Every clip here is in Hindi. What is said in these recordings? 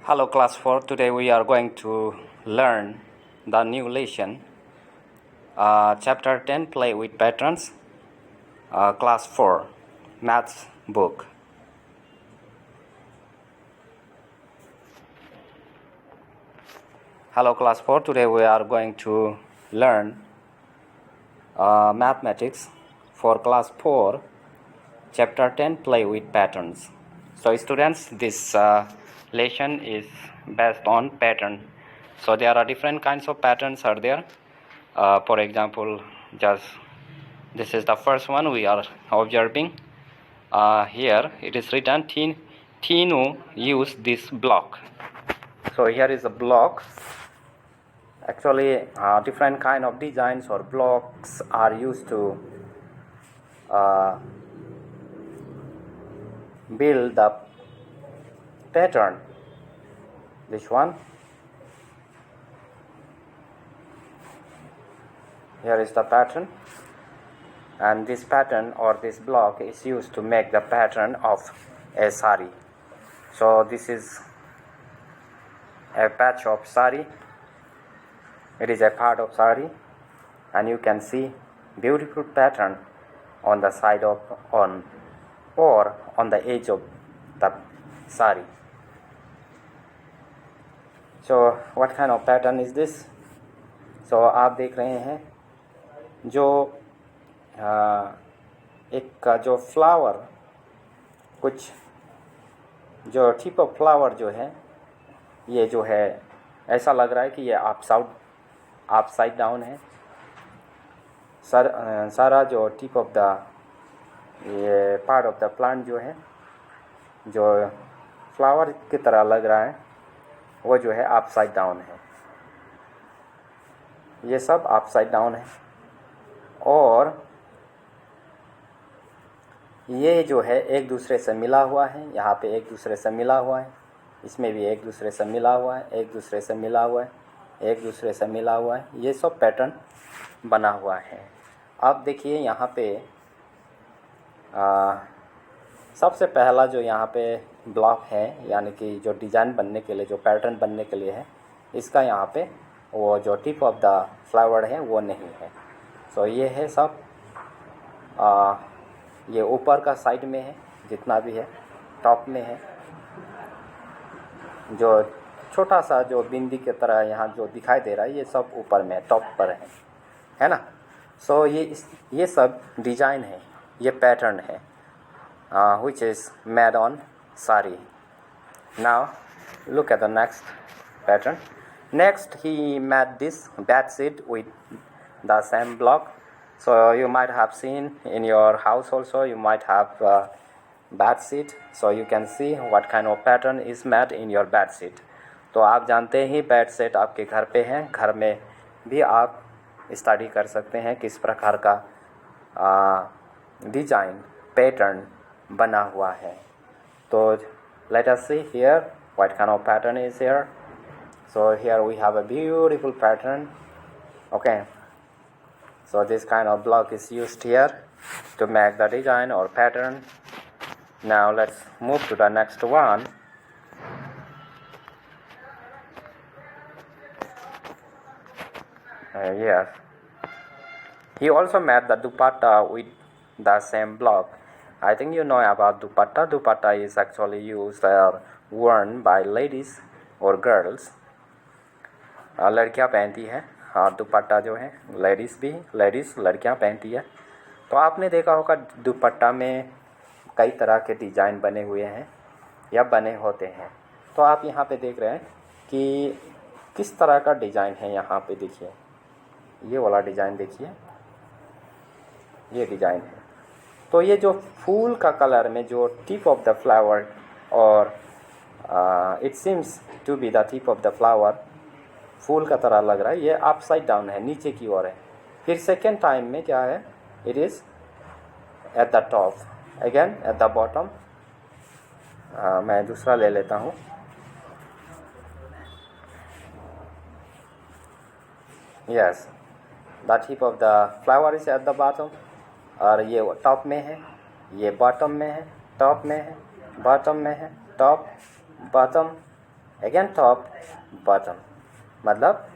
Hello class 4, today we are going to learn the new lesson, chapter 10, play with patterns, class 4, maths book. Hello class 4, today we are going to learn mathematics for class 4, chapter 10, play with patterns. So students, this lesson is based on pattern. So there are different kinds of patterns are there. For example, just this is the first one we are observing. Here it is written Tinu use this block. So here is a block. Actually, different kind of designs or blocks are used to build the pattern. This one. Here is the pattern, and this pattern or this block is used to make the pattern of a sari. So this is a patch of sari. It is a part of sari, and you can see beautiful pattern on the side of or on the edge of the sari. So what kind of pattern is this? So आप देख रहे हैं जो एक जो फ्लावर, कुछ जो टिप ऑफ फ्लावर जो है, ये जो है ऐसा लग रहा है कि ये आप साइड डाउन है. सारा जो टिप ऑफ द ये पार्ट ऑफ द प्लांट जो है, जो फ्लावर की तरह लग रहा है, वो जो है आप साइड डाउन है. ये सब आप साइड डाउन है. और ये जो है एक दूसरे से मिला हुआ है. यहाँ पे एक दूसरे से मिला हुआ है, इसमें भी एक दूसरे से मिला हुआ है, एक दूसरे से मिला हुआ है, एक दूसरे से मिला हुआ है. ये सब पैटर्न बना हुआ है. अब देखिए यहाँ पे सबसे पहला जो यहाँ पे ब्लॉक है, यानी कि जो डिज़ाइन बनने के लिए, जो पैटर्न बनने के लिए है, इसका यहाँ पे वो जो टिप ऑफ द फ्लावर है वो नहीं है. सो ये है सब ये ऊपर का साइड में है, जितना भी है टॉप में है. जो छोटा सा जो बिंदी की तरह यहाँ जो दिखाई दे रहा है, ये सब ऊपर में टॉप पर है ना. सो ये सब डिज़ाइन है, ये पैटर्न है, which is made on sari. Now look at the next pattern. Next he made this bedsheet with the same block. So you might have seen in your house also, you might have bedsheet. So you can see what kind of pattern is made in your bedsheet. तो आप जानते ही बेड सेट आपके घर पे हैं. घर में भी आप स्टडी कर सकते हैं किस प्रकार का डिजाइन पैटर्न बना हुआ है. तो let us see here what kind of pattern is here. So here we have a beautiful pattern. Okay, so this kind of block is used here to make the design or pattern. Now let's move to the next one. Yes, he also made the dupatta with the same block. I think you know about dupatta. Dupatta is actually used or worn by ladies or girls. लड़कियां पहनती हैं. हाँ, दुपट्टा जो है लेडीज़ लड़कियां पहनती है. तो आपने देखा होगा दुपट्टा में कई तरह के डिज़ाइन बने हुए हैं या बने होते हैं. तो आप यहाँ पे देख रहे हैं कि किस तरह का डिज़ाइन है. यहाँ पे देखिए, ये वाला डिज़ाइन देखिए, ये डिज़ाइन है. तो ये जो फूल का कलर में जो टिप ऑफ द फ्लावर और it seems to be the tip of the flower, फूल का तरह लग रहा है, ये अपसाइड डाउन है, नीचे की ओर है. फिर सेकेंड टाइम में क्या है, it is at the top, again at the bottom. मैं दूसरा ले लेता हूँ. Yes, the tip of the flower is at the bottom. और ये टॉप में है, ये बॉटम में है, टॉप में है, बॉटम में है, top, bottom, again top bottom, मतलब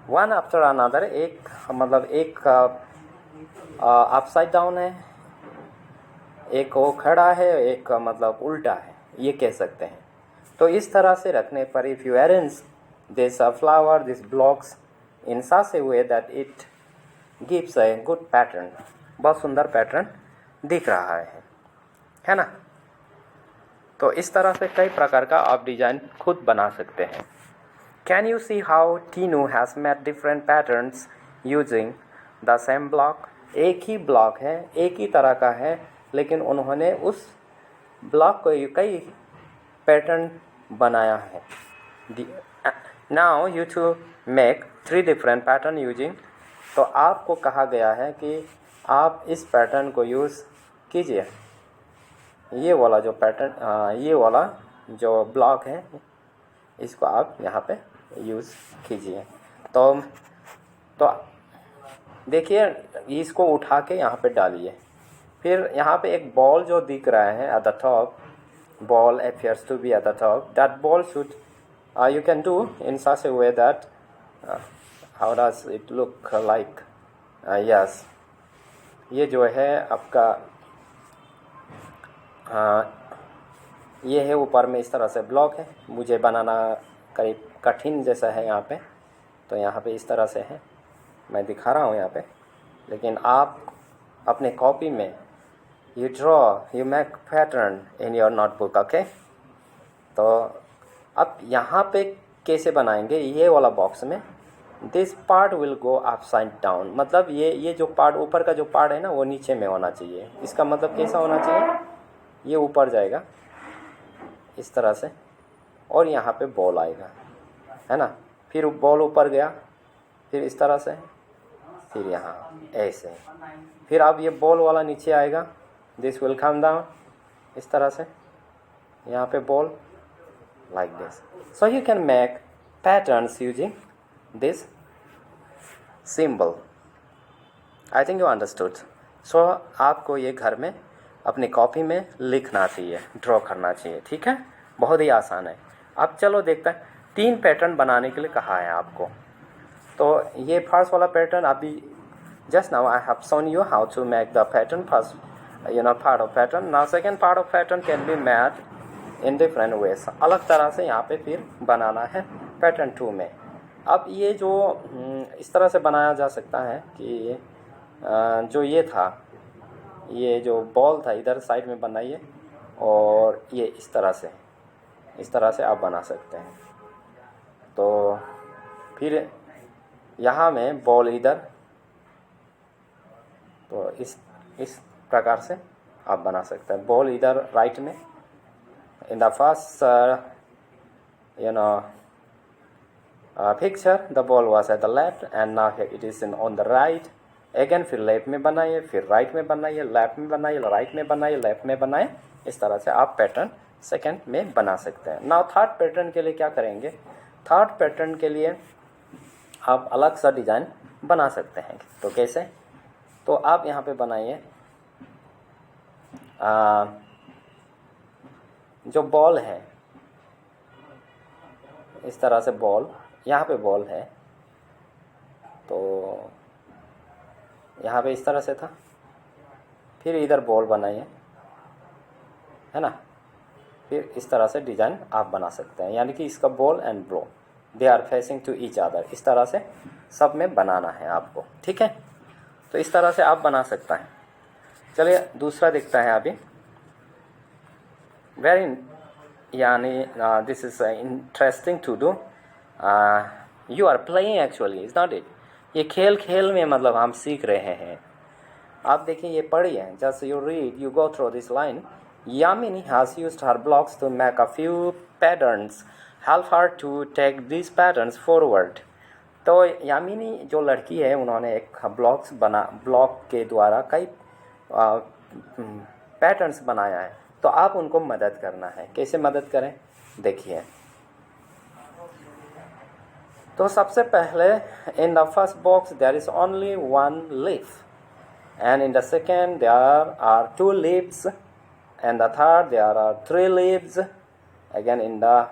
वन आफ्टर अनदर, एक मतलब एक अपसाइड डाउन है, एक वो खड़ा है, एक मतलब उल्टा है, ये कह सकते हैं। तो इस तरह से रखने पर if you arrange this flower, this blocks in such A way that it gives a good pattern, बहुत सुंदर पैटर्न दिख रहा है ना। तो इस तरह से कई प्रकार का आप डिज़ाइन खुद बना सकते हैं। Can you see how Tinu has made different patterns using the same block. एक ही ब्लॉक है, एक ही तरह का है, लेकिन उन्होंने उस ब्लॉक को कई पैटर्न बनाया है। Now you to make 3 different pattern using, तो आपको कहा गया है कि आप इस पैटर्न को यूज़ कीजिए। ये वाला जो पैटर्न, ये वाला जो ब्लॉक है, इसको आप यहाँ पे यूज़ कीजिए। तो देखिए, इसको उठा के यहाँ पे डालिए। फिर यहाँ पे एक बॉल जो दिख रहा है at the top, ball appears to be at the top. That ball should you can do in such a way that how does it look like? Yes, ये जो है आपका ये है ऊपर में इस तरह से ब्लॉक है, मुझे बनाना करीब कठिन जैसा है यहाँ पे। तो यहाँ पे इस तरह से है, मैं दिखा रहा हूँ यहाँ पे, लेकिन आप अपने कॉपी में you draw, you make pattern in your notebook, okay? तो अब यहाँ पे कैसे बनाएंगे, ये वाला बॉक्स में this part will go upside down, मतलब ये जो पार्ट ऊपर का जो पार्ट है ना, वो नीचे में होना चाहिए। इसका मतलब कैसा होना चाहिए, ये ऊपर जाएगा इस तरह से, और यहाँ पे बॉल आएगा, है ना। फिर बॉल ऊपर गया, फिर इस तरह से, फिर यहाँ ऐसे, फिर अब ये बॉल वाला नीचे आएगा, दिस विल कम डाउन इस तरह से, यहाँ पे ball like this. So you can make patterns using this symbol. I think you understood. So आपको ये घर में अपनी कॉपी में लिखना चाहिए, ड्रॉ करना चाहिए, ठीक है, बहुत ही आसान है। अब चलो देखते हैं, 3 पैटर्न बनाने के लिए कहा है आपको। तो ये फर्स्ट वाला पैटर्न अभी just now I have shown you how to make the pattern first, part of pattern. Now second part of pattern can be made in different ways. अलग तरह से यहाँ पे फिर बनाना है पैटर्न 2 में। अब ये जो इस तरह से बनाया जा सकता है कि जो ये था, ये जो बॉल था इधर साइड में बनाइए, और ये इस तरह से आप बना सकते हैं। तो फिर यहाँ में बॉल इधर, तो इस प्रकार से आप बना सकते हैं। बॉल इधर राइट में, इन the first picture the ball was at the left and now it is in on the right. Again फिर लेफ्ट में बनाइए, फिर राइट में बनाइए, लेफ्ट में बनाइए, राइट में बनाइए, लेफ्ट में बनाइए। इस तरह से आप पैटर्न सेकेंड में बना सकते हैं। नाउ थर्ड पैटर्न के लिए क्या करेंगे, थर्ड पैटर्न के लिए आप अलग सा डिज़ाइन बना सकते हैं। तो कैसे, तो आप यहाँ पे बनाइए, जो बॉल है इस तरह से, बॉल यहाँ पे बॉल है, तो यहाँ पे इस तरह से था, फिर इधर बॉल बनाइए, है ना। फिर इस तरह से डिज़ाइन आप बना सकते हैं, यानी कि इसका ball and blow they are facing to each other, इस तरह से सब में बनाना है आपको, ठीक है। तो इस तरह से आप बना सकते हैं। चलिए दूसरा देखता है अभी, वेरी यानी this is interesting to do, you are playing actually, is not it. ये खेल में मतलब हम सीख रहे हैं। आप देखिए, ये पढ़िए, just you read, you go through this line. Yamini has used her blocks to make a few patterns, help her to take this patterns forward. तो यामिनी जो लड़की है, उन्होंने एक ब्लॉक के द्वारा कई पैटर्न्स बनाया है। तो आप उनको मदद करना है। कैसे मदद करें, देखिए। तो सबसे पहले, in the first box there is only 1 leaf, and in the second there are 2 leaves, and the third there are 3 leaves, again in the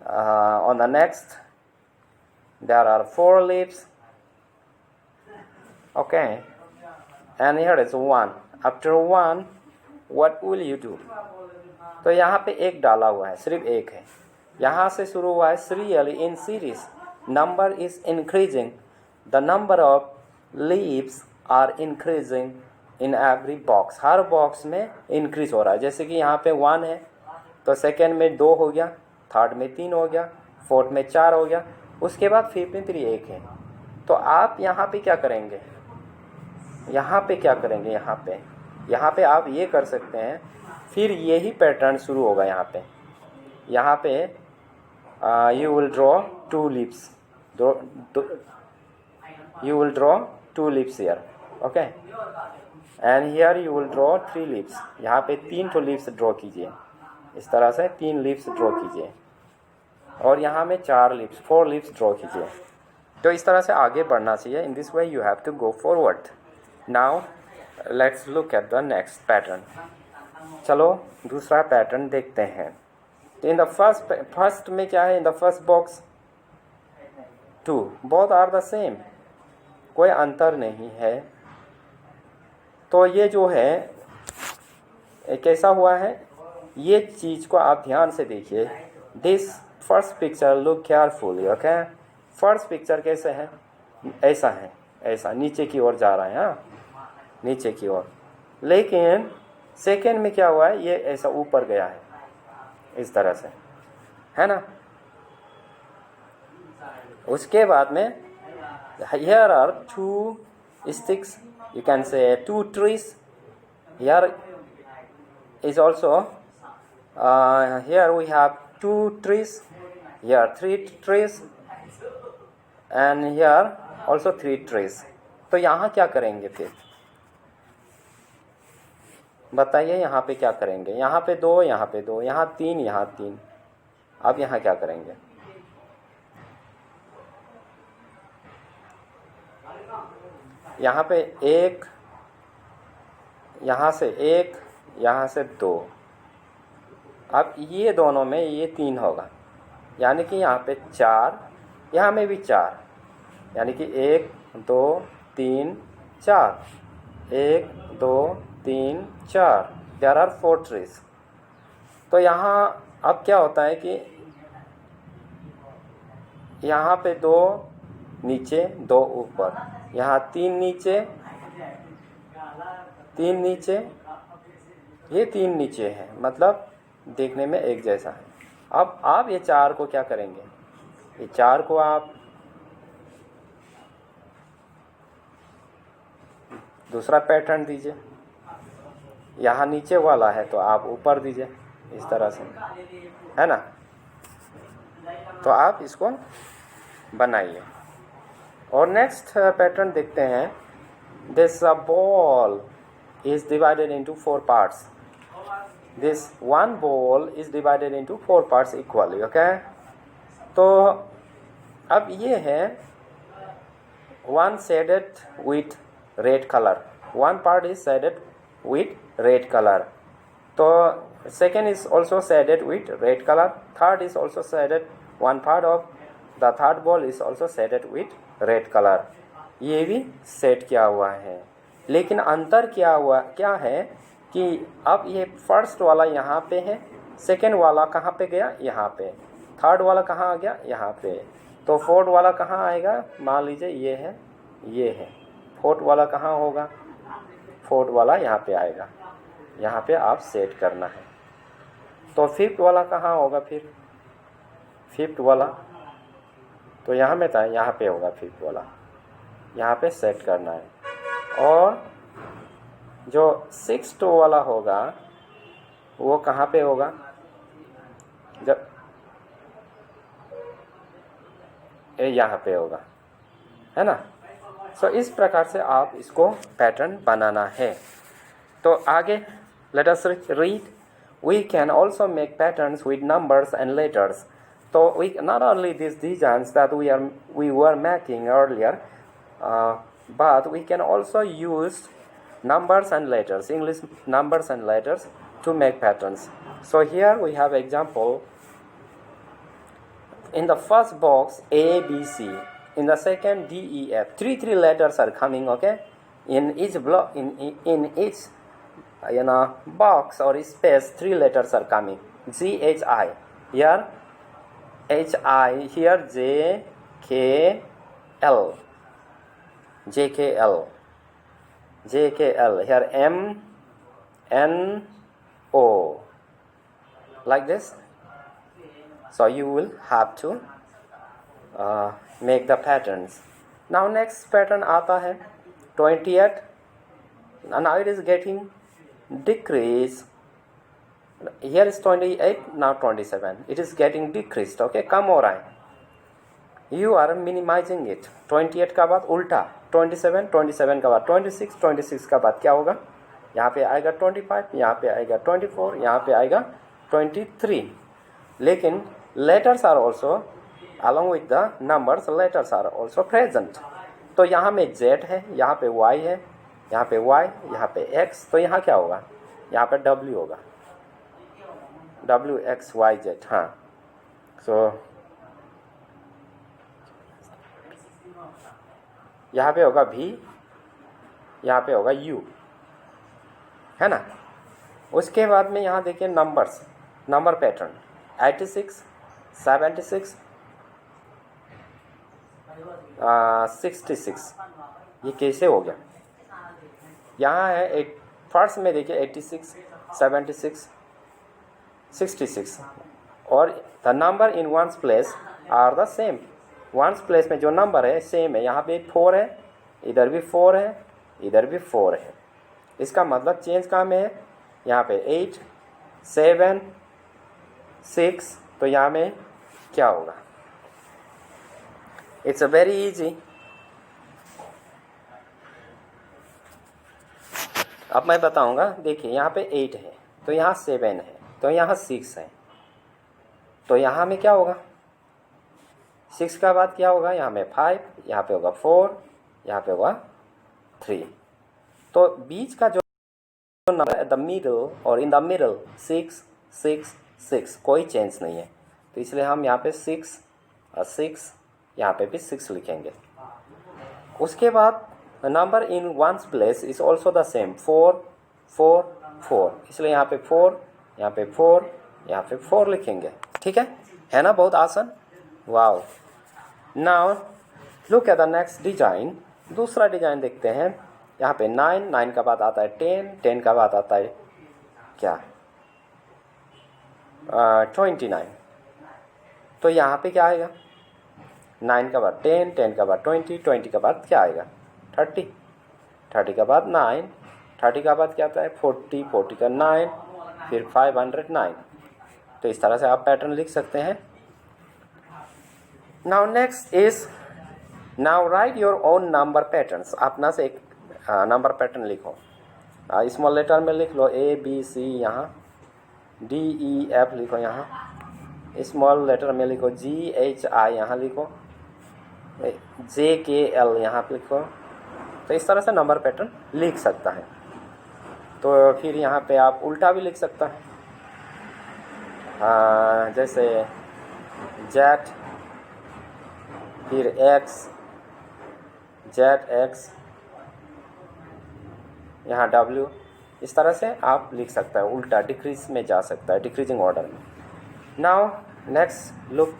On the next, there are 4 leaves. Okay, and here is 1. After 1, what will you do? तो यहाँ पे एक डाला हुआ है, सिर्फ एक है. यहाँ से शुरू हुआ है serially in series. Number is increasing. The number of leaves are increasing in every box. Her box में इंक्रीज हो रहा है. जैसे कि यहाँ पे 1 है तो सेकेंड में 2 हो गया, थर्ड में 3 हो गया, फोर्थ में 4 हो गया, उसके बाद फिफ्थ में फिर 1 है. तो आप यहाँ पे क्या करेंगे? यहाँ पे क्या करेंगे? यहाँ पे आप ये कर सकते हैं. फिर यही पैटर्न शुरू होगा. यहाँ पे you will draw 2 leaves. You will draw 2 leaves here. Okay, and here you will draw 3 leaves. यहाँ पे 3 तो leaves ड्रॉ कीजिए. इस तरह से 3 leaves ड्रॉ कीजिए. और यहाँ में 4 leaves, 4 leaves ड्रॉ कीजिए. तो इस तरह से आगे बढ़ना चाहिए. In this way you have to go forward. Now let's look at the next pattern. चलो दूसरा पैटर्न देखते हैं. इन द फर्स्ट में क्या है? In the first box 2. Both are the same. कोई अंतर नहीं है. तो ये जो है कैसा हुआ है, ये चीज़ को आप ध्यान से देखिए. This first picture look carefully. Okay, first picture कैसे है? ऐसा है, ऐसा नीचे की ओर जा रहा है. हाँ, नीचे की ओर. लेकिन सेकेंड में क्या हुआ है? ये ऐसा ऊपर गया है, इस तरह से, है ना. उसके बाद में here are 2 sticks, you can say 2 trees. Here is also here we have 2 trees, here 3 trees, and here also 3 trees. तो यहाँ क्या करेंगे फिर? बताइए यहाँ पे क्या करेंगे? यहाँ पे 2, यहाँ पे 2, यहाँ 3, यहाँ 3. अब यहाँ क्या करेंगे? यहाँ पे 1, यहाँ से 1, यहाँ से 2. अब ये दोनों में ये 3 होगा, यानी कि यहाँ पे 4, यहाँ में भी 4, यानी कि 1 2 3 4, 1 2 3 4. There are 4 trees. तो यहाँ अब क्या होता है कि यहाँ पे 2 नीचे 2 ऊपर, यहाँ 3 नीचे 3 नीचे, ये 3 नीचे है, मतलब देखने में एक जैसा है. अब आप ये 4 को क्या करेंगे? ये 4 को आप दूसरा पैटर्न दीजिए. यहाँ नीचे वाला है तो आप ऊपर दीजिए, इस तरह से, है ना. तो आप इसको बनाइए. और नेक्स्ट पैटर्न देखते हैं. This ball is divided into 4 parts. This 1 ball is divided into 4 parts equally. Okay, तो अब ये है 1 shaded with red colour. 1 part is shaded with red color. तो second is also shaded with red color. Third is also shaded. One part of the third ball is also shaded with red color. ये भी सेट किया हुआ है. लेकिन अंतर क्या है कि अब ये फर्स्ट वाला यहाँ पे है, सेकेंड वाला कहाँ पे गया? यहाँ पे. थर्ड वाला कहाँ आ गया? यहाँ पे. तो फोर्थ वाला कहाँ आएगा? मान लीजिए ये है. फोर्थ वाला कहाँ होगा? फोर्थ वाला यहाँ पे आएगा. यहाँ पे आप सेट करना है. तो फिफ्थ वाला कहाँ होगा? फिर फिफ्थ वाला तो यहाँ में था, यहाँ पे होगा फिफ्थ वाला. यहाँ पे सेट करना है. और जो सिक्स्थ वाला होगा वो कहाँ पे होगा? जब यहाँ पे होगा, है ना. सो इस प्रकार से आप इसको पैटर्न बनाना है. तो आगे let us read. We can also make patterns with numbers and letters. So we not only these designs that we were making earlier, but we can also use numbers and letters, English numbers and letters, to make patterns. So here we have example in the first box A, B, C. In the second D, E, F. Three letters are coming. Okay, in each block, in each box or space, 3 letters are coming. G, H, I. Here H, I. Here J, K, L. J, K, L. J, K, L. Here M, N, O. Like this. So you will have to make the patterns. Now next pattern आता है 28. Now it is getting decrease. Here is 28, now 27. It is getting decreased. Okay, कम हो रहा है. You are minimizing it. 28 का बाद उल्टा 27, 27 का बाद 26, 26 का बाद क्या होगा? यहाँ पे आएगा 25, यहाँ पे आएगा 24, यहाँ पे आएगा 23. लेकिन letters are also along with the numbers, letters are also present. तो यहाँ में Z है, यहाँ पे Y है, यहाँ पे Y, यहाँ पे X. तो यहाँ क्या होगा? यहाँ पे W होगा. W, X, Y, Z. हाँ. So यहाँ पे होगा V, यहाँ पे होगा U, है ना. उसके बाद में यहाँ देखिए नंबर्स, नंबर पैटर्न 86, 76, 66. ये कैसे हो गया? यहाँ है फर्स्ट में देखिए 86, 76, 66 और the number in ones place are the same. Ones place में जो नंबर है सेम है. यहाँ पे 4 है, इधर भी 4 है, इधर भी 4 है. इसका मतलब चेंज कहाँ में है? यहाँ पे 8, 7, 6. तो यहाँ में क्या होगा? It's a very easy. अब मैं बताऊंगा. देखिए यहाँ पे 8 है, तो यहाँ 7 है, तो यहाँ 6 है. तो यहाँ में क्या होगा? 6 का बाद क्या होगा? यहाँ में 5, यहाँ पे होगा 4, यहाँ पे होगा 3. तो बीच का जो नंबर एट द मिडल और इन द मिडल 6, 6, 6 कोई चेंज नहीं है. तो इसलिए हम यहाँ पे 6 और 6, यहाँ पे भी 6 लिखेंगे. उसके बाद number in ones place is also the same 4, 4, 4. इसलिए यहाँ पे 4, यहाँ पे 4, यहाँ पे 4 लिखेंगे. ठीक है ना? बहुत आसान. Wow. Now look at the next design. दूसरा डिजाइन देखते हैं. यहाँ पे 9, 9 का बाद आता है 10, 10 का बाद आता है क्या? 29. तो यहाँ पे क्या आएगा? 9 का बाद 10, 10 का बाद 20, 20 का बाद क्या आएगा? 30, 30 का बाद 9, 30 का बाद क्या आता है? 40, 40 का 9, फिर 509. तो इस तरह से आप पैटर्न लिख सकते हैं. Now next is, now right your own number patterns. अपना से एक नंबर पैटर्न लिखो. स्मॉल लेटर में लिख लो A, B, C. यहाँ D, E, F लिखो. यहाँ स्मॉल लेटर में लिखो G, H, I. यहाँ लिखो J, K, L. यहाँ पे लिखो. तो इस तरह से नंबर पैटर्न लिख सकता है. तो फिर यहाँ पे आप उल्टा भी लिख सकता है. जैसे Z, फिर X, ZX, यहाँ W. इस तरह से आप लिख सकता है. उल्टा डिक्रीज में जा सकता है, डिक्रीजिंग ऑर्डर में. Now next look